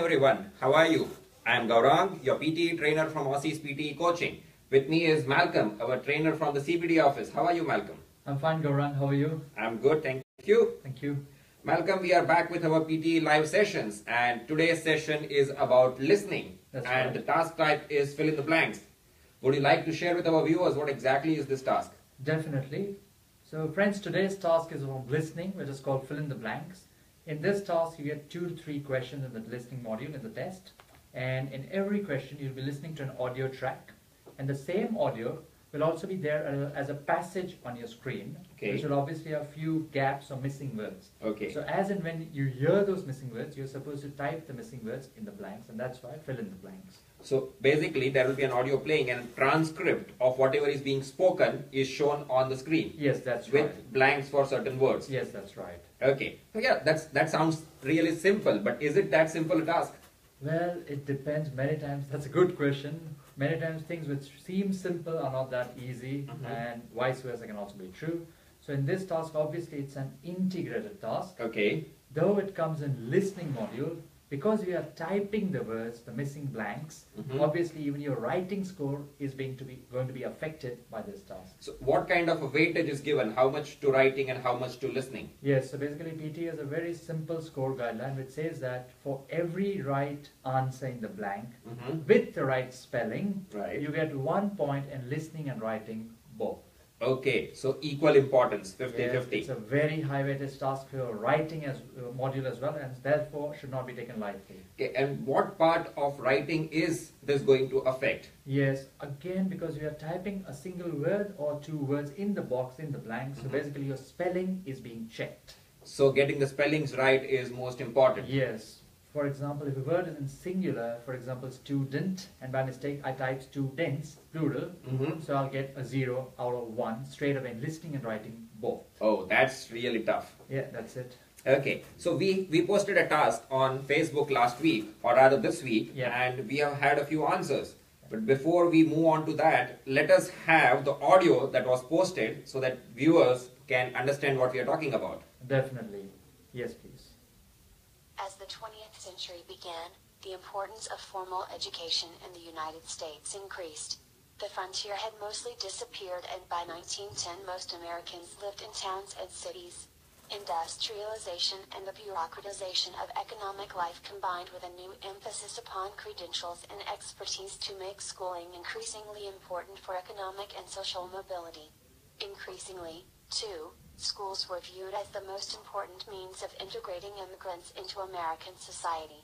Everyone, how are you? I am Gaurang, your PTE trainer from Aussie's PTE Coaching. With me is Malcolm, our trainer from the CBD office. How are you, Malcolm? I'm fine, Gaurang. How are you? I'm good, thank you. Thank you. Malcolm, we are back with our PTE live sessions, and today's session is about listening. That's and right. The task type is fill in the blanks. Would you like to share with our viewers what exactly is this task? Definitely. So friends, today's task is about listening, which is called fill in the blanks. In this task, you get 2 to 3 questions in the listening module in the test. And in every question, you'll be listening to an audio track. And the same audio will also be there as a passage on your screen, which will obviously have few gaps or missing words. So as and when you hear those missing words, you're supposed to type the missing words in the blanks, and that's why fill in the blanks. So basically there will be an audio playing and a transcript of whatever is being spoken is shown on the screen. Yes, that's right. With blanks for certain words. Yes, that's right. Okay. So yeah, that sounds really simple, but is it that simple a task? Well, it depends. Many times, that's a good question. Many times things which seem simple are not that easy, and vice versa can also be true. So in this task, obviously it's an integrated task. Though it comes in listening module, because we are typing the words, the missing blanks, obviously even your writing score is going to be affected by this task. So what kind of a weightage is given? How much to writing and how much to listening? Yes, so basically PT has a very simple score guideline which says that for every right answer in the blank with the right spelling, you get 1 point in listening and writing both. Okay, so equal importance, 50-50. Yes, it's a very high weightage task for writing as module as well, and therefore should not be taken lightly. Okay, and what part of writing is this going to affect? Yes, again, because you are typing a single word or 2 words in the box, in the blank, so basically your spelling is being checked. So getting the spellings right is most important. Yes. For example, if a word is in singular, for example, student, and by mistake I type students, plural, so I'll get a 0 out of 1 straight away in listening and writing both. Oh, that's really tough. Yeah, that's it. Okay, so we posted a task on Facebook last week, or rather this week, and we have had a few answers. But before we move on to that, let us have the audio that was posted so that viewers can understand what we are talking about. Definitely. Yes, please. As the 20th century began, the importance of formal education in the United States increased. The frontier had mostly disappeared, and by 1910 most Americans lived in towns and cities. Industrialization and the bureaucratization of economic life combined with a new emphasis upon credentials and expertise to make schooling increasingly important for economic and social mobility. Increasingly, too, schools were viewed as the most important means of integrating immigrants into American society.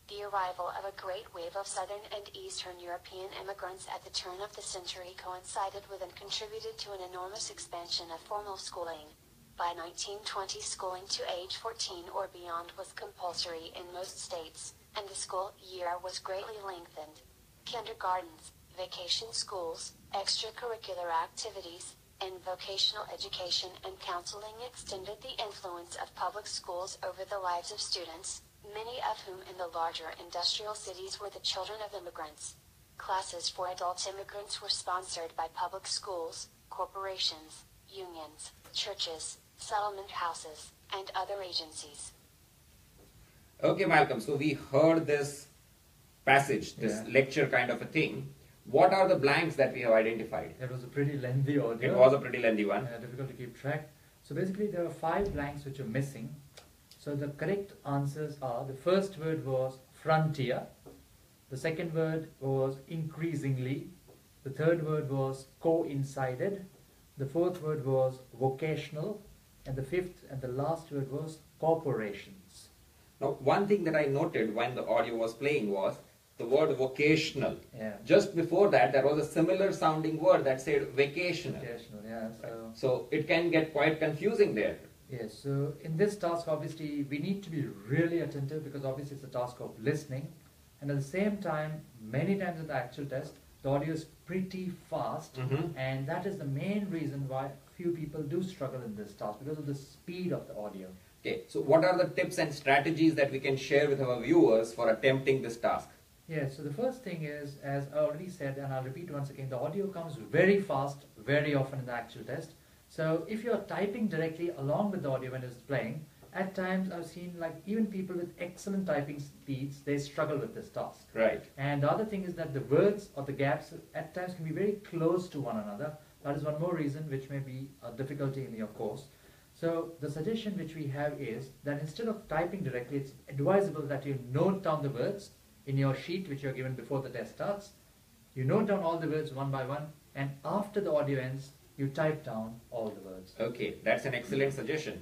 The arrival of a great wave of Southern and Eastern European immigrants at the turn of the century coincided with and contributed to an enormous expansion of formal schooling. By 1920, schooling to age 14 or beyond was compulsory in most states, and the school year was greatly lengthened. Kindergartens, vacation schools, extracurricular activities, and vocational education and counseling extended the influence of public schools over the lives of students, many of whom in the larger industrial cities were the children of immigrants. Classes for adult immigrants were sponsored by public schools, corporations, unions, churches, settlement houses, and other agencies. Okay, Malcolm, so we heard this passage, this lecture kind of a thing. What are the blanks that we have identified? It was a pretty lengthy audio. It was a pretty lengthy one. Difficult to keep track. So basically there are 5 blanks which are missing. So the correct answers are, the first word was frontier, the second word was increasingly, the third word was coincided, the fourth word was vocational, and the fifth and the last word was corporations. Now, one thing that I noted when the audio was playing was the word vocational. Just before that, there was a similar sounding word that said vacational. So it can get quite confusing there. Yes, so in this task, obviously, we need to be really attentive because obviously it's a task of listening. And at the same time, many times in the actual test, the audio is pretty fast. And that is the main reason why few people do struggle in this task, because of the speed of the audio. Okay, so what are the tips and strategies that we can share with our viewers for attempting this task? Yes, so the first thing is, as I already said, and I'll repeat once again, the audio comes very fast, very often in the actual test. So if you're typing directly along with the audio when it's playing, at times I've seen like even people with excellent typing speeds, they struggle with this task. Right. And the other thing is that the words or the gaps at times can be very close to one another. That is one more reason which may be a difficulty in your course. So the suggestion which we have is that instead of typing directly, it's advisable that you note down the words in your sheet which you are given before the test starts. You note down all the words one by one, and after the audio ends, you type down all the words. Okay, that's an excellent suggestion.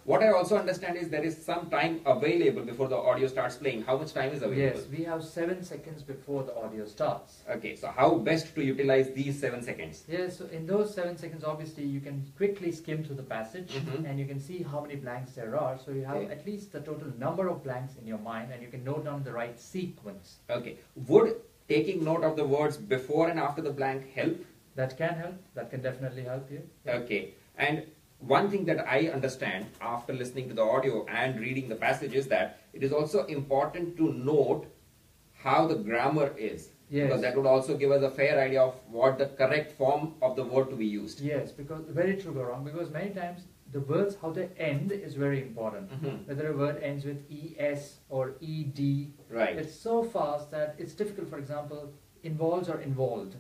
What I also understand is there is some time available before the audio starts playing. How much time is available? Yes, we have 7 seconds before the audio starts. Okay, so how best to utilize these 7 seconds? Yes, so in those 7 seconds, obviously, you can quickly skim through the passage and you can see how many blanks there are. So you have at least the total number of blanks in your mind, and you can note down the right sequence. Okay, would taking note of the words before and after the blank help? That can help. That can definitely help you. Yeah. Okay, and one thing that I understand after listening to the audio and reading the passage is that it is also important to note how the grammar is. Yes. Because that would also give us a fair idea of what the correct form of the word to be used. Yes, because very true, Gaurang, because many times the words, how they end is very important. Whether a word ends with ES or ED. Right. It's so fast that it's difficult, for example, involves or involved.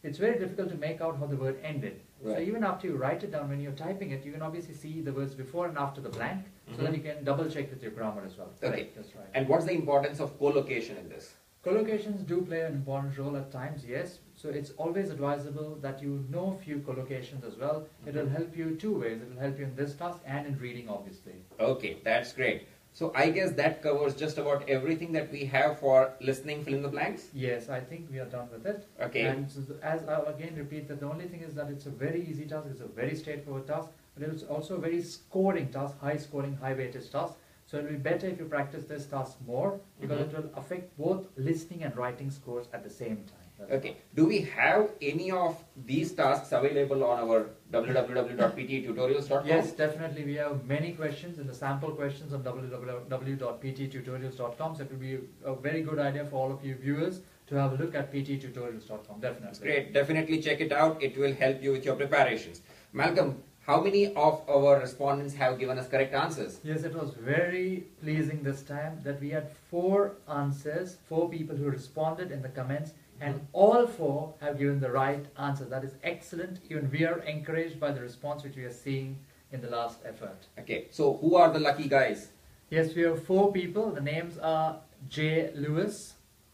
It's very difficult to make out how the word ended. Right. So even after you write it down, when you're typing it, you can obviously see the words before and after the blank, so that you can double check with your grammar as well. Okay. Right, that's right. And what's the importance of collocation in this? Collocations do play an important role at times, yes. So it's always advisable that you know a few collocations as well. It will help you two ways. It will help you in this task and in reading, obviously. Okay, that's great. So I guess that covers just about everything that we have for listening fill in the blanks. Yes, I think we are done with it. Okay. And so as I'll again repeat that the only thing is that it's a very easy task, it's a very straightforward task, but it's also a very scoring task, high scoring, high weightage task. So it will be better if you practice this task more, because it will affect both listening and writing scores at the same time. That's Okay. Do we have any of these tasks available on our www.ptetutorials.com? Yes, definitely. We have many questions in the sample questions on www.ptetutorials.com. So it will be a very good idea for all of you viewers to have a look at ptetutorials.com. Definitely. That's great. Definitely check it out. It will help you with your preparations. Malcolm, how many of our respondents have given us correct answers? Yes, it was very pleasing this time that we had 4 answers, 4 people who responded in the comments, and all 4 have given the right answer. That is excellent. Even we are encouraged by the response which we are seeing in the last effort. Okay, so who are the lucky guys? Yes, we have 4 people. The names are J. Lewis,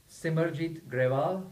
Simarjit Grewal,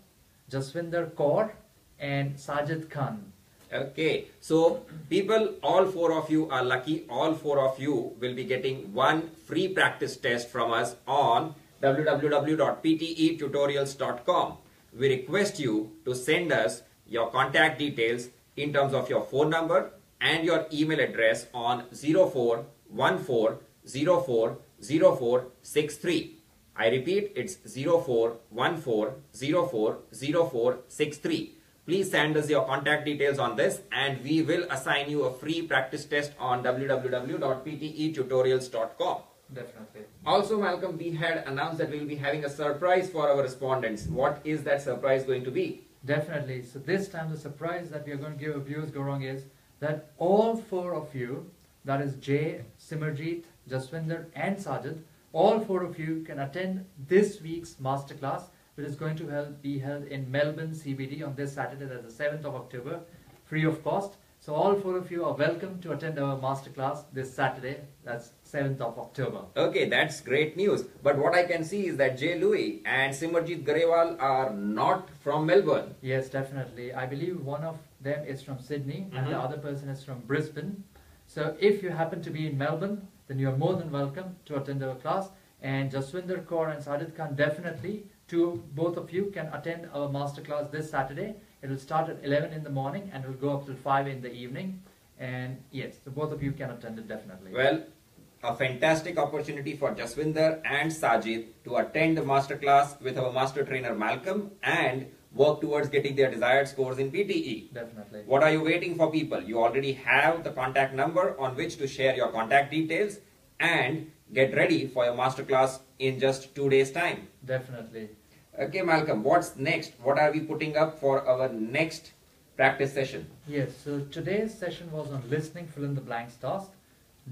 Jaswinder Kaur, and Sajid Khan. Okay, so people, all 4 of you are lucky. All 4 of you will be getting one free practice test from us on www.ptetutorials.com. We request you to send us your contact details in terms of your phone number and your email address on 0414040463. I repeat, it's 0414040463. Please send us your contact details on this, and we will assign you a free practice test on www.ptetutorials.com. Definitely. Also, Malcolm, we had announced that we will be having a surprise for our respondents. What is that surprise going to be? Definitely. So this time the surprise that we are going to give our viewers Gaurang is that all 4 of you, that is Jay, Simarjit, Jaswinder and Sajid, all 4 of you can attend this week's masterclass, which is going to be held in Melbourne CBD on this Saturday, that's the 7th of October, free of cost. So all 4 of you are welcome to attend our masterclass this Saturday, that's 7th of October. Okay, that's great news. But what I can see is that Jay Louis and Simarjit Garewal are not from Melbourne. Yes, definitely. I believe one of them is from Sydney and the other person is from Brisbane. So if you happen to be in Melbourne, then you are more than welcome to attend our class. And Jaswinder Kaur and Sajid Khan, definitely, both of you can attend our masterclass this Saturday. It will start at 11 in the morning and will go up till 5 in the evening. And yes, so both of you can attend it definitely. Well, a fantastic opportunity for Jaswinder and Sajid to attend the masterclass with our master trainer Malcolm and work towards getting their desired scores in PTE. Definitely. What are you waiting for, people? You already have the contact number on which to share your contact details and get ready for your masterclass in just 2 days' time. Definitely. Okay, Malcolm, what's next? What are we putting up for our next practice session? Yes, so today's session was on listening fill in the blanks task.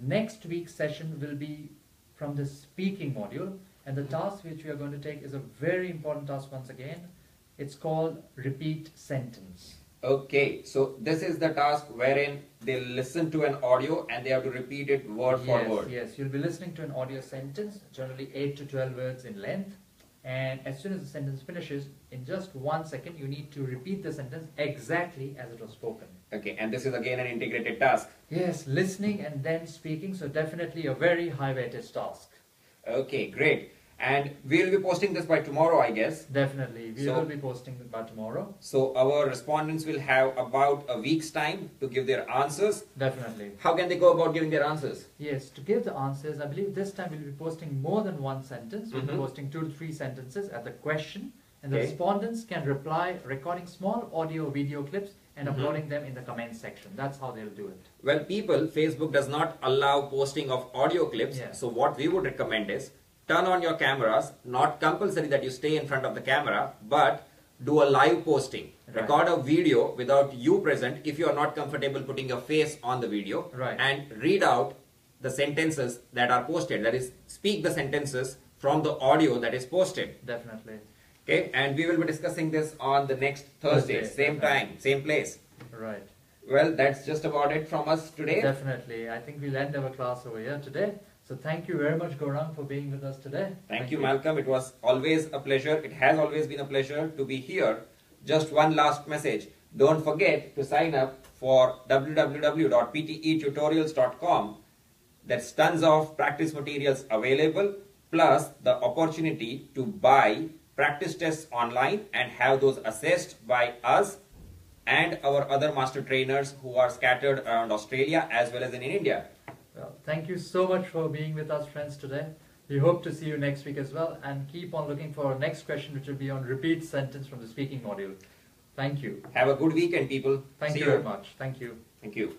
Next week's session will be from the speaking module, and the task which we are going to take is a very important task once again. It's called repeat sentence. Okay, so this is the task wherein they listen to an audio and they have to repeat it word for word. Yes, you'll be listening to an audio sentence, generally 8 to 12 words in length, and as soon as the sentence finishes, in just 1 second, you need to repeat the sentence exactly as it was spoken. Okay, and this is again an integrated task. Yes, listening and then speaking, so definitely a very high weightage task. Okay, great. And we'll be posting this by tomorrow, I guess. Definitely, we will be posting it by tomorrow. So our respondents will have about a week's time to give their answers. Definitely. How can they go about giving their answers? Yes, to give the answers, I believe this time we'll be posting more than one sentence. We'll be posting 2 to 3 sentences at the question, and the respondents can reply recording small audio video clips and uploading them in the comment section. That's how they'll do it. Well, people, Facebook does not allow posting of audio clips. So what we would recommend is turn on your cameras, not compulsory that you stay in front of the camera, but do a live posting. Record a video without you present if you are not comfortable putting your face on the video. And read out the sentences that are posted. That is, speak the sentences from the audio that is posted. Definitely. Okay, and we will be discussing this on the next Thursday. Same time, same place. Right. Well, that's just about it from us today. Definitely. I think we'll end our class over here today. So thank you very much, Gaurang, for being with us today. Thank you, Malcolm. It was always a pleasure. It has always been a pleasure to be here. Just one last message. Don't forget to sign up for www.ptetutorials.com. There's tons of practice materials available, plus the opportunity to buy practice tests online and have those assessed by us and our other master trainers who are scattered around Australia as well as in India. Well, thank you so much for being with us, friends, today. We hope to see you next week as well, and keep on looking for our next question, which will be on repeat sentence from the speaking module. Thank you. Have a good weekend, people. Thank you very much. Thank you. Thank you.